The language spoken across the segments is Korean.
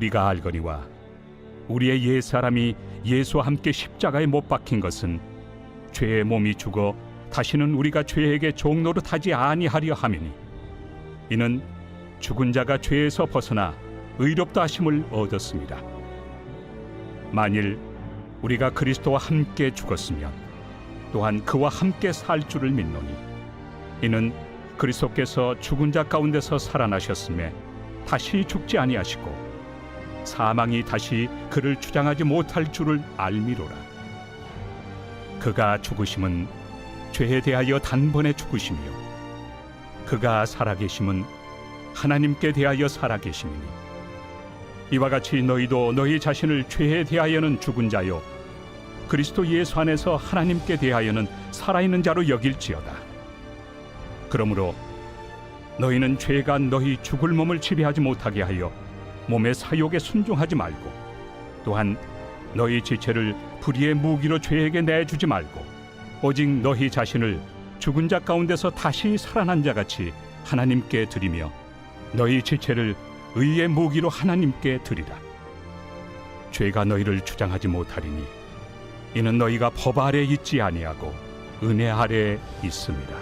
우리가 알거니와 우리의 옛사람이 예수와 함께 십자가에 못 박힌 것은 죄의 몸이 죽어 다시는 우리가 죄에게 종노릇하지 아니하려 함이니 이는 죽은 자가 죄에서 벗어나 의롭다 하심을 얻었습니다. 만일 우리가 그리스도와 함께 죽었으면 또한 그와 함께 살 줄을 믿노니 이는 그리스도께서 죽은 자 가운데서 살아나셨음에 다시 죽지 아니하시고 사망이 다시 그를 주장하지 못할 줄을 알미로라. 그가 죽으심은 죄에 대하여 단번에 죽으시며 그가 살아계심은 하나님께 대하여 살아계심이니 이와 같이 너희도 너희 자신을 죄에 대하여는 죽은 자요 그리스도 예수 안에서 하나님께 대하여는 살아있는 자로 여길지어다. 그러므로 너희는 죄가 너희 죽을 몸을 지배하지 못하게 하여 몸의 사욕에 순종하지 말고 또한 너희 지체를 불의의 무기로 죄에게 내주지 말고 오직 너희 자신을 죽은 자 가운데서 다시 살아난 자같이 하나님께 드리며 너희 지체를 의의 무기로 하나님께 드리라. 죄가 너희를 주장하지 못하리니 이는 너희가 법 아래 있지 아니하고 은혜 아래 있습니다.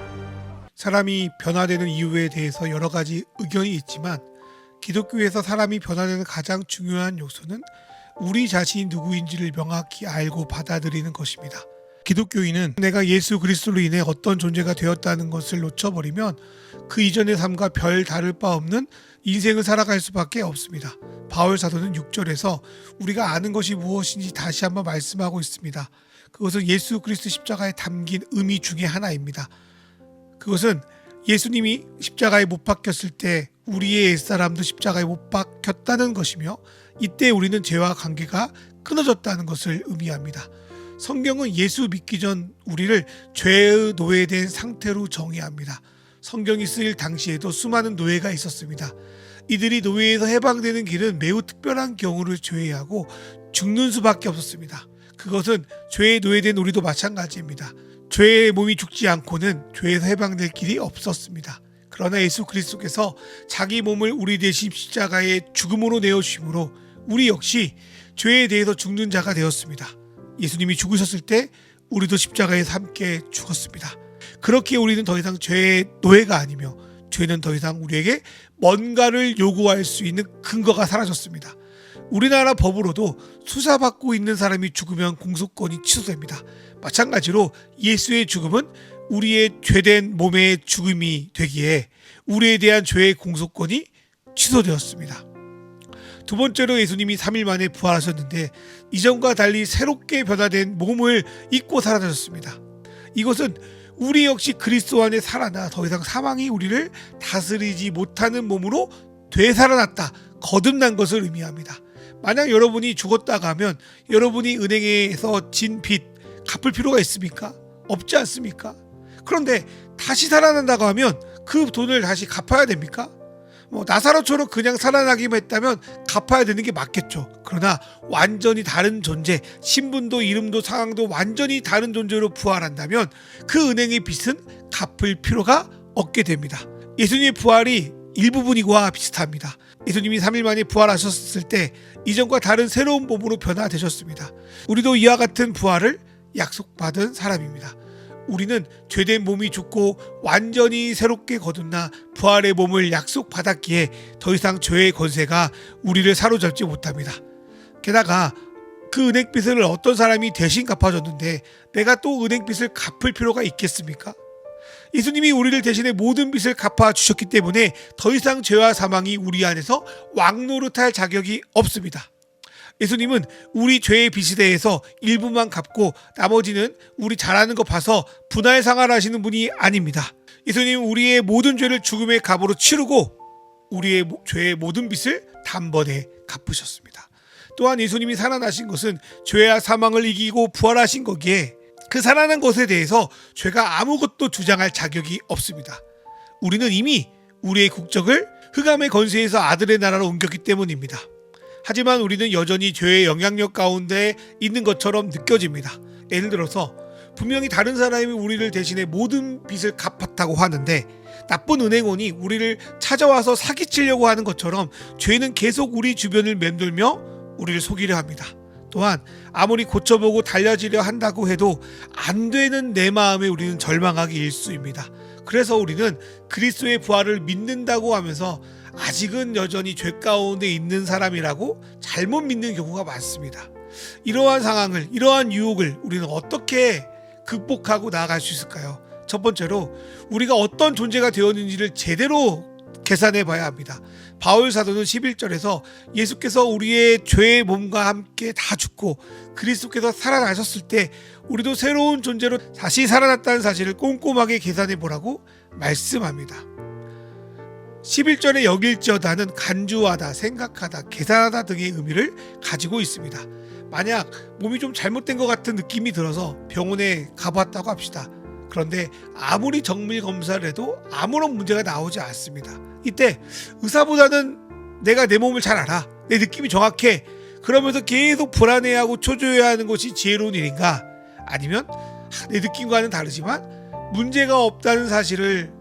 사람이 변화되는 이유에 대해서 여러 가지 의견이 있지만 기독교에서 사람이 변화되는 가장 중요한 요소는 우리 자신이 누구인지를 명확히 알고 받아들이는 것입니다. 기독교인은 내가 예수 그리스도로 인해 어떤 존재가 되었다는 것을 놓쳐버리면 그 이전의 삶과 별 다를 바 없는 인생을 살아갈 수밖에 없습니다. 바울 사도는 6절에서 우리가 아는 것이 무엇인지 다시 한번 말씀하고 있습니다. 그것은 예수 그리스도 십자가에 담긴 의미 중에 하나입니다. 그것은 예수님이 십자가에 못 박혔을 때 우리의 옛사람도 십자가에 못 박혔다는 것이며 이때 우리는 죄와 관계가 끊어졌다는 것을 의미합니다. 성경은 예수 믿기 전 우리를 죄의 노예된 상태로 정의합니다. 성경이 쓰일 당시에도 수많은 노예가 있었습니다. 이들이 노예에서 해방되는 길은 매우 특별한 경우를 제외하고 죽는 수밖에 없었습니다. 그것은 죄의 노예된 우리도 마찬가지입니다. 죄의 몸이 죽지 않고는 죄에서 해방될 길이 없었습니다. 그러나 예수 그리스도께서 자기 몸을 우리 대신 십자가에 죽음으로 내어주심으로 우리 역시 죄에 대해서 죽는 자가 되었습니다. 예수님이 죽으셨을 때 우리도 십자가에서 함께 죽었습니다. 그렇게 우리는 더 이상 죄의 노예가 아니며 죄는 더 이상 우리에게 뭔가를 요구할 수 있는 근거가 사라졌습니다. 우리나라 법으로도 수사받고 있는 사람이 죽으면 공소권이 취소됩니다. 마찬가지로 예수의 죽음은 우리의 죄된 몸의 죽음이 되기에 우리에 대한 죄의 공소권이 취소되었습니다. 두 번째로 예수님이 3일 만에 부활하셨는데 이전과 달리 새롭게 변화된 몸을 입고 살아나셨습니다. 이것은 우리 역시 그리스도 안에 살아나 더 이상 사망이 우리를 다스리지 못하는 몸으로 되살아났다, 거듭난 것을 의미합니다. 만약 여러분이 죽었다가 하면 여러분이 은행에서 진 빚 갚을 필요가 있습니까? 없지 않습니까? 그런데 다시 살아난다고 하면 그 돈을 다시 갚아야 됩니까? 나사로처럼 그냥 살아나기만 했다면 갚아야 되는 게 맞겠죠. 그러나 완전히 다른 존재, 신분도 이름도 상황도 완전히 다른 존재로 부활한다면 그 은행의 빚은 갚을 필요가 없게 됩니다. 예수님의 부활이 일부분이와 비슷합니다. 예수님이 3일 만에 부활하셨을 때 이전과 다른 새로운 몸으로 변화되셨습니다. 우리도 이와 같은 부활을 약속받은 사람입니다. 우리는 죄된 몸이 죽고 완전히 새롭게 거듭나 부활의 몸을 약속받았기에 더 이상 죄의 권세가 우리를 사로잡지 못합니다. 게다가 그 은행빚을 어떤 사람이 대신 갚아줬는데 내가 또 은행빚을 갚을 필요가 있겠습니까? 예수님이 우리를 대신해 모든 빚을 갚아주셨기 때문에 더 이상 죄와 사망이 우리 안에서 왕노릇할 자격이 없습니다. 예수님은 우리 죄의 빚에 대해서 일부만 갚고 나머지는 우리 잘하는 거 봐서 분할 상환하시는 분이 아닙니다. 예수님은 우리의 모든 죄를 죽음의 값으로 치르고 우리의 죄의 모든 빚을 단번에 갚으셨습니다. 또한 예수님이 살아나신 것은 죄와 사망을 이기고 부활하신 거기에 그 살아난 것에 대해서 죄가 아무것도 주장할 자격이 없습니다. 우리는 이미 우리의 국적을 흑암의 권세에서 아들의 나라로 옮겼기 때문입니다. 하지만 우리는 여전히 죄의 영향력 가운데 있는 것처럼 느껴집니다. 예를 들어서 분명히 다른 사람이 우리를 대신해 모든 빚을 갚았다고 하는데 나쁜 은행원이 우리를 찾아와서 사기치려고 하는 것처럼 죄는 계속 우리 주변을 맴돌며 우리를 속이려 합니다. 또한 아무리 고쳐보고 달라지려 한다고 해도 안 되는 내 마음에 우리는 절망하기 일쑤입니다. 그래서 우리는 그리스도의 부활을 믿는다고 하면서 아직은 여전히 죄 가운데 있는 사람이라고 잘못 믿는 경우가 많습니다. 이러한 상황을, 이러한 유혹을 우리는 어떻게 극복하고 나아갈 수 있을까요? 첫 번째로 우리가 어떤 존재가 되었는지를 제대로 계산해 봐야 합니다. 바울 사도는 11절에서 예수께서 우리의 죄의 몸과 함께 다 죽고 그리스도께서 살아나셨을 때 우리도 새로운 존재로 다시 살아났다는 사실을 꼼꼼하게 계산해 보라고 말씀합니다. 11절에 여길지어다는 간주하다, 생각하다, 계산하다 등의 의미를 가지고 있습니다. 만약 몸이 좀 잘못된 것 같은 느낌이 들어서 병원에 가봤다고 합시다. 그런데 아무리 정밀 검사를 해도 아무런 문제가 나오지 않습니다. 이때 의사보다는 내가 내 몸을 잘 알아, 내 느낌이 정확해, 그러면서 계속 불안해하고 초조해하는 것이 지혜로운 일인가? 아니면 내 느낌과는 다르지만 문제가 없다는 사실을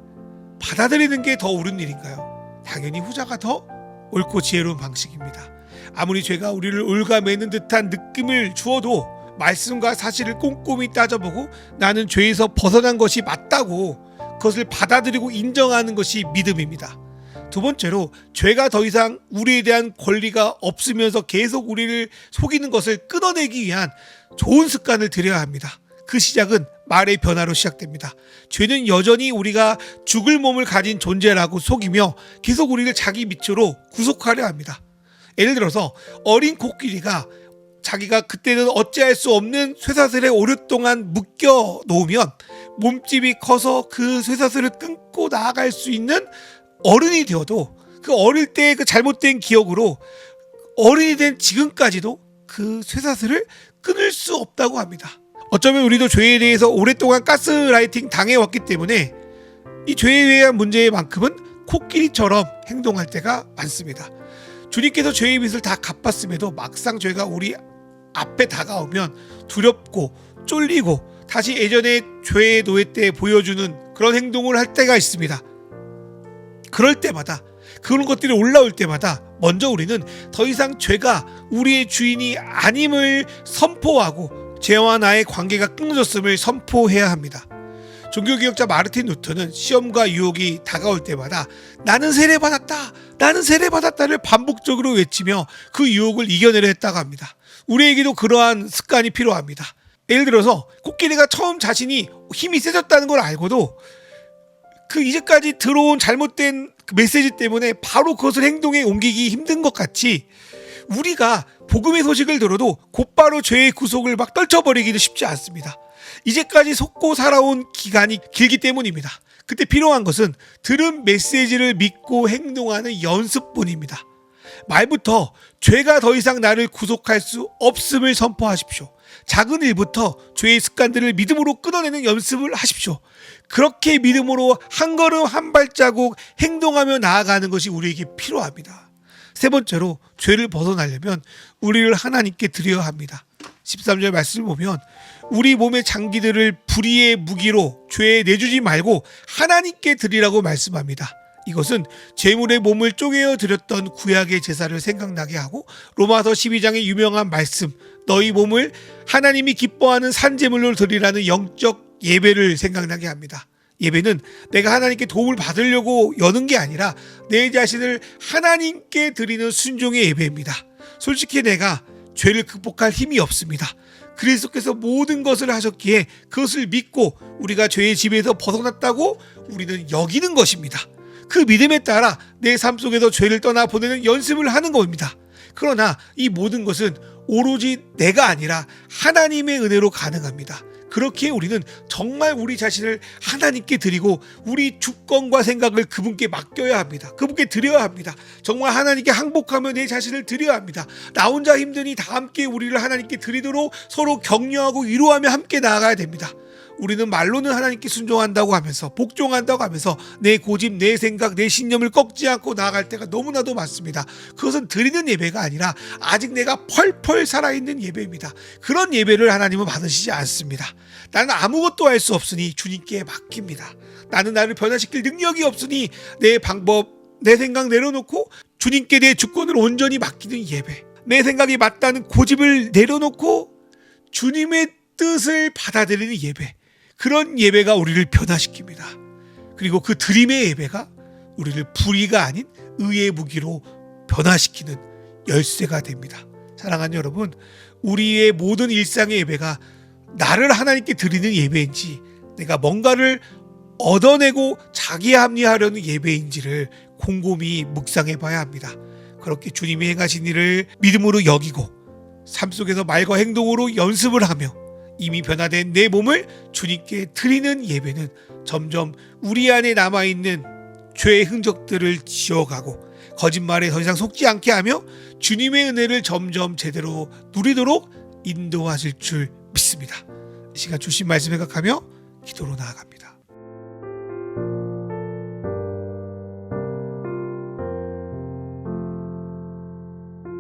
받아들이는 게 더 옳은 일인가요? 당연히 후자가 더 옳고 지혜로운 방식입니다. 아무리 죄가 우리를 올가매는 듯한 느낌을 주어도 말씀과 사실을 꼼꼼히 따져보고 나는 죄에서 벗어난 것이 맞다고 그것을 받아들이고 인정하는 것이 믿음입니다. 두 번째로 죄가 더 이상 우리에 대한 권리가 없으면서 계속 우리를 속이는 것을 끊어내기 위한 좋은 습관을 들여야 합니다. 그 시작은 말의 변화로 시작됩니다. 죄는 여전히 우리가 죽을 몸을 가진 존재라고 속이며 계속 우리를 자기 밑으로 구속하려 합니다. 예를 들어서 어린 코끼리가 자기가 그때는 어찌할 수 없는 쇠사슬에 오랫동안 묶여 놓으면 몸집이 커서 그 쇠사슬을 끊고 나아갈 수 있는 어른이 되어도 그 어릴 때 그 잘못된 기억으로 어른이 된 지금까지도 그 쇠사슬을 끊을 수 없다고 합니다. 어쩌면 우리도 죄에 대해서 오랫동안 가스라이팅 당해왔기 때문에 이 죄에 대한 문제만큼은 코끼리처럼 행동할 때가 많습니다. 주님께서 죄의 빚을 다 갚았음에도 막상 죄가 우리 앞에 다가오면 두렵고 쫄리고 다시 예전의 죄의 노예 때 보여주는 그런 행동을 할 때가 있습니다. 그럴 때마다, 그런 것들이 올라올 때마다 먼저 우리는 더 이상 죄가 우리의 주인이 아님을 선포하고 죄와 나의 관계가 끊어졌음을 선포해야 합니다. 종교개혁자 마르틴 루터는 시험과 유혹이 다가올 때마다 나는 세례받았다, 나는 세례받았다를 반복적으로 외치며 그 유혹을 이겨내려 했다고 합니다. 우리에게도 그러한 습관이 필요합니다. 예를 들어서 코끼리가 처음 자신이 힘이 세졌다는 걸 알고도 그 이제까지 들어온 잘못된 그 메시지 때문에 바로 그것을 행동에 옮기기 힘든 것 같이 우리가 복음의 소식을 들어도 곧바로 죄의 구속을 막 떨쳐버리기도 쉽지 않습니다. 이제까지 속고 살아온 기간이 길기 때문입니다. 그때 필요한 것은 들은 메시지를 믿고 행동하는 연습뿐입니다. 말부터 죄가 더 이상 나를 구속할 수 없음을 선포하십시오. 작은 일부터 죄의 습관들을 믿음으로 끊어내는 연습을 하십시오. 그렇게 믿음으로 한 걸음 한 발자국 행동하며 나아가는 것이 우리에게 필요합니다. 세 번째로 죄를 벗어나려면 우리를 하나님께 드려야 합니다. 13절 말씀을 보면 우리 몸의 장기들을 불의의 무기로 죄에 내주지 말고 하나님께 드리라고 말씀합니다. 이것은 제물의 몸을 쪼개어 드렸던 구약의 제사를 생각나게 하고 로마서 12장의 유명한 말씀 너희 몸을 하나님이 기뻐하는 산제물로 드리라는 영적 예배를 생각나게 합니다. 예배는 내가 하나님께 도움을 받으려고 여는 게 아니라 내 자신을 하나님께 드리는 순종의 예배입니다. 솔직히 내가 죄를 극복할 힘이 없습니다. 그리스도께서 모든 것을 하셨기에 그것을 믿고 우리가 죄의 지배에서 벗어났다고 우리는 여기는 것입니다. 그 믿음에 따라 내 삶 속에서 죄를 떠나 보내는 연습을 하는 겁니다. 그러나 이 모든 것은 오로지 내가 아니라 하나님의 은혜로 가능합니다. 그렇기에 우리는 정말 우리 자신을 하나님께 드리고 우리 주권과 생각을 그분께 맡겨야 합니다. 그분께 드려야 합니다. 정말 하나님께 항복하며 내 자신을 드려야 합니다. 나 혼자 힘드니 다 함께 우리를 하나님께 드리도록 서로 격려하고 위로하며 함께 나아가야 됩니다. 우리는 말로는 하나님께 순종한다고 하면서 복종한다고 하면서 내 고집, 내 생각, 내 신념을 꺾지 않고 나아갈 때가 너무나도 많습니다. 그것은 드리는 예배가 아니라 아직 내가 펄펄 살아있는 예배입니다. 그런 예배를 하나님은 받으시지 않습니다. 나는 아무것도 할 수 없으니 주님께 맡깁니다. 나는 나를 변화시킬 능력이 없으니 내 방법, 내 생각 내려놓고 주님께 내 주권을 온전히 맡기는 예배, 내 생각이 맞다는 고집을 내려놓고 주님의 뜻을 받아들이는 예배, 그런 예배가 우리를 변화시킵니다. 그리고 그 드림의 예배가 우리를 불의가 아닌 의의 무기로 변화시키는 열쇠가 됩니다. 사랑하는 여러분, 우리의 모든 일상의 예배가 나를 하나님께 드리는 예배인지 내가 뭔가를 얻어내고 자기 합리화하려는 예배인지를 곰곰이 묵상해 봐야 합니다. 그렇게 주님이 행하신 일을 믿음으로 여기고 삶 속에서 말과 행동으로 연습을 하며 이미 변화된 내 몸을 주님께 드리는 예배는 점점 우리 안에 남아있는 죄의 흔적들을 지워가고 거짓말에 더 이상 속지 않게 하며 주님의 은혜를 점점 제대로 누리도록 인도하실 줄 믿습니다. 이 시간 주신 말씀 생각하며 기도로 나아갑니다.